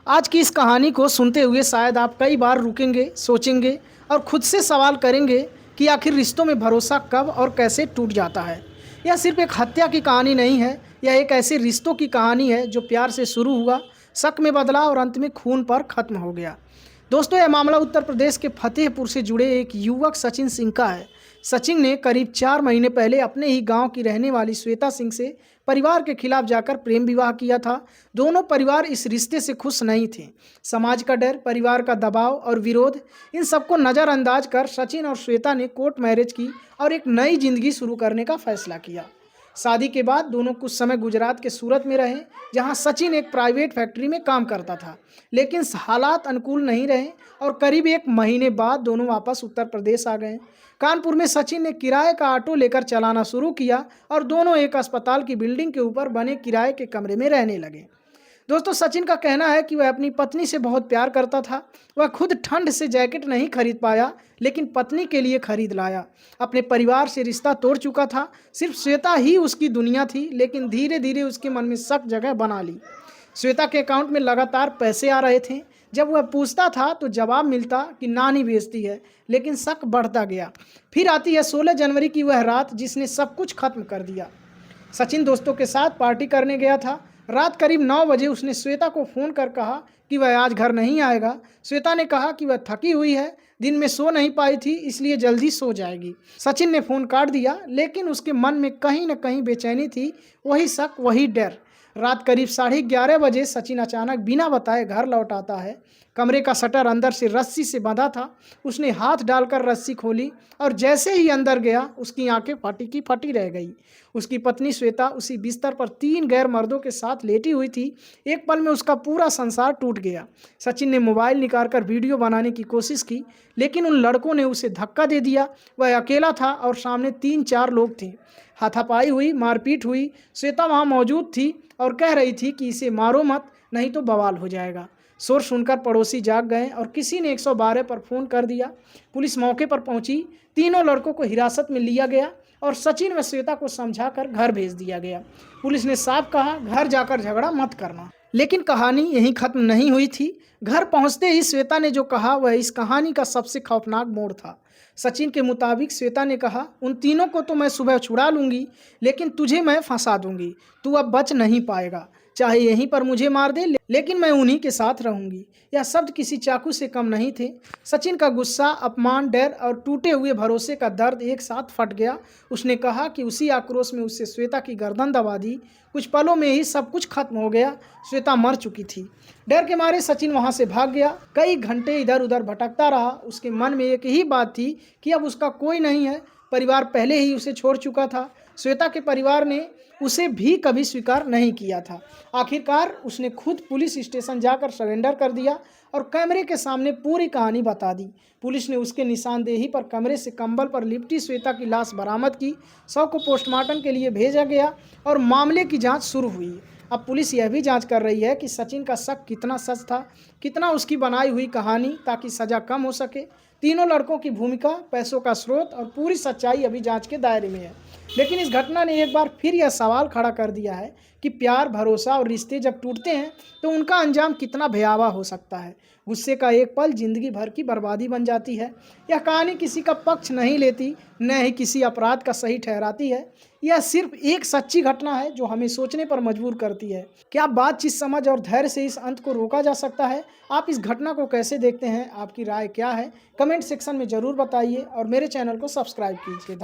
आज की इस कहानी को सुनते हुए शायद आप कई बार रुकेंगे, सोचेंगे और खुद से सवाल करेंगे कि आखिर रिश्तों में भरोसा कब और कैसे टूट जाता है। यह सिर्फ एक हत्या की कहानी नहीं है, यह एक ऐसे रिश्तों की कहानी है जो प्यार से शुरू हुआ, शक में बदला और अंत में खून पर खत्म हो गया। दोस्तों, यह मामला उत्तर प्रदेश के फतेहपुर से जुड़े एक युवक सचिन सिंह का है। सचिन ने करीब 4 महीने पहले अपने ही गांव की रहने वाली श्वेता सिंह से परिवार के खिलाफ जाकर प्रेम विवाह किया था। दोनों परिवार इस रिश्ते से खुश नहीं थे। समाज का डर, परिवार का दबाव और विरोध, इन सबको नज़रअंदाज कर सचिन और श्वेता ने कोर्ट मैरिज की और एक नई जिंदगी शुरू करने का फैसला किया। शादी के बाद दोनों कुछ समय गुजरात के सूरत में रहे, जहां सचिन एक प्राइवेट फैक्ट्री में काम करता था। लेकिन हालात अनुकूल नहीं रहे और करीब 1 महीने बाद दोनों वापस उत्तर प्रदेश आ गए। कानपुर में सचिन ने किराए का ऑटो लेकर चलाना शुरू किया और दोनों एक अस्पताल की बिल्डिंग के ऊपर बने किराए के कमरे में रहने लगे। दोस्तों, सचिन का कहना है कि वह अपनी पत्नी से बहुत प्यार करता था। वह खुद ठंड से जैकेट नहीं खरीद पाया, लेकिन पत्नी के लिए खरीद लाया। अपने परिवार से रिश्ता तोड़ चुका था, सिर्फ श्वेता ही उसकी दुनिया थी। लेकिन धीरे धीरे उसके मन में शक जगह बना ली। श्वेता के अकाउंट में लगातार पैसे आ रहे थे। जब वह पूछता था तो जवाब मिलता कि नानी भेजती है, लेकिन शक बढ़ता गया। फिर आती है 16 जनवरी की वह रात जिसने सब कुछ खत्म कर दिया। सचिन दोस्तों के साथ पार्टी करने गया था। रात करीब 9 बजे उसने श्वेता को फ़ोन कर कहा कि वह आज घर नहीं आएगा। श्वेता ने कहा कि वह थकी हुई है, दिन में सो नहीं पाई थी, इसलिए जल्दी सो जाएगी। सचिन ने फ़ोन काट दिया, लेकिन उसके मन में कहीं न कहीं बेचैनी थी, वही शक, वही डर। रात करीब 11:30 बजे सचिन अचानक बिना बताए घर लौट आता है। कमरे का शटर अंदर से रस्सी से बंधा था। उसने हाथ डालकर रस्सी खोली और जैसे ही अंदर गया, उसकी आंखें फटी की फटी रह गई। उसकी पत्नी श्वेता उसी बिस्तर पर 3 गैर मर्दों के साथ लेटी हुई थी। एक पल में उसका पूरा संसार टूट गया। सचिन ने मोबाइल निकालकर वीडियो बनाने की कोशिश की, लेकिन उन लड़कों ने उसे धक्का दे दिया। वह अकेला था और सामने 3-4 लोग थे। हाथापाई हुई, मारपीट हुई। श्वेता वहाँ मौजूद थी और कह रही थी कि इसे मारो मत, नहीं तो बवाल हो जाएगा। शोर सुनकर पड़ोसी जाग गए और किसी ने 112 पर फ़ोन कर दिया। पुलिस मौके पर पहुंची। तीनों लड़कों को हिरासत में लिया गया और सचिन व श्वेता को समझाकर घर भेज दिया गया। पुलिस ने साफ कहा, घर जाकर झगड़ा मत करना। लेकिन कहानी यहीं खत्म नहीं हुई थी। घर पहुंचते ही श्वेता ने जो कहा वह इस कहानी का सबसे खौफनाक मोड़ था। सचिन के मुताबिक श्वेता ने कहा, उन तीनों को तो मैं सुबह छुड़ा लूंगी, लेकिन तुझे मैं फंसा दूंगी। तू अब बच नहीं पाएगा, चाहे यहीं पर मुझे मार दे, लेकिन मैं उन्हीं के साथ रहूंगी। यह शब्द किसी चाकू से कम नहीं थे। सचिन का गुस्सा, अपमान, डर और टूटे हुए भरोसे का दर्द एक साथ फट गया। उसने कहा कि उसी आक्रोश में उससे श्वेता की गर्दन दबा दी। कुछ पलों में ही सब कुछ खत्म हो गया। श्वेता मर चुकी थी। डर के मारे सचिन वहां से भाग गया। कई घंटे इधर उधर भटकता रहा। उसके मन में एक ही बात थी कि अब उसका कोई नहीं है। परिवार पहले ही उसे छोड़ चुका था। श्वेता के परिवार ने उसे भी कभी स्वीकार नहीं किया था। आखिरकार उसने खुद पुलिस स्टेशन जाकर सरेंडर कर दिया और कैमरे के सामने पूरी कहानी बता दी। पुलिस ने उसके निशानदेही पर कमरे से कंबल पर लिपटी श्वेता की लाश बरामद की। शव को पोस्टमार्टम के लिए भेजा गया और मामले की जांच शुरू हुई। अब पुलिस यह भी जांच कर रही है कि सचिन का शक कितना सच था, कितना उसकी बनाई हुई कहानी, ताकि सज़ा कम हो सके। तीनों लड़कों की भूमिका, पैसों का स्रोत और पूरी सच्चाई अभी जांच के दायरे में है। लेकिन इस घटना ने एक बार फिर यह सवाल खड़ा कर दिया है कि प्यार, भरोसा और रिश्ते जब टूटते हैं तो उनका अंजाम कितना भयावह हो सकता है। गुस्से का एक पल जिंदगी भर की बर्बादी बन जाती है। यह कहानी किसी का पक्ष नहीं लेती, न ही किसी अपराध का सही ठहराती है। यह सिर्फ एक सच्ची घटना है जो हमें सोचने पर मजबूर करती है। क्या बातचीत, समझ और धैर्य से इस अंत को रोका जा सकता है? आप इस घटना को कैसे देखते हैं? आपकी राय क्या है? कमेंट सेक्शन में ज़रूर बताइए और मेरे चैनल को सब्सक्राइब कीजिए।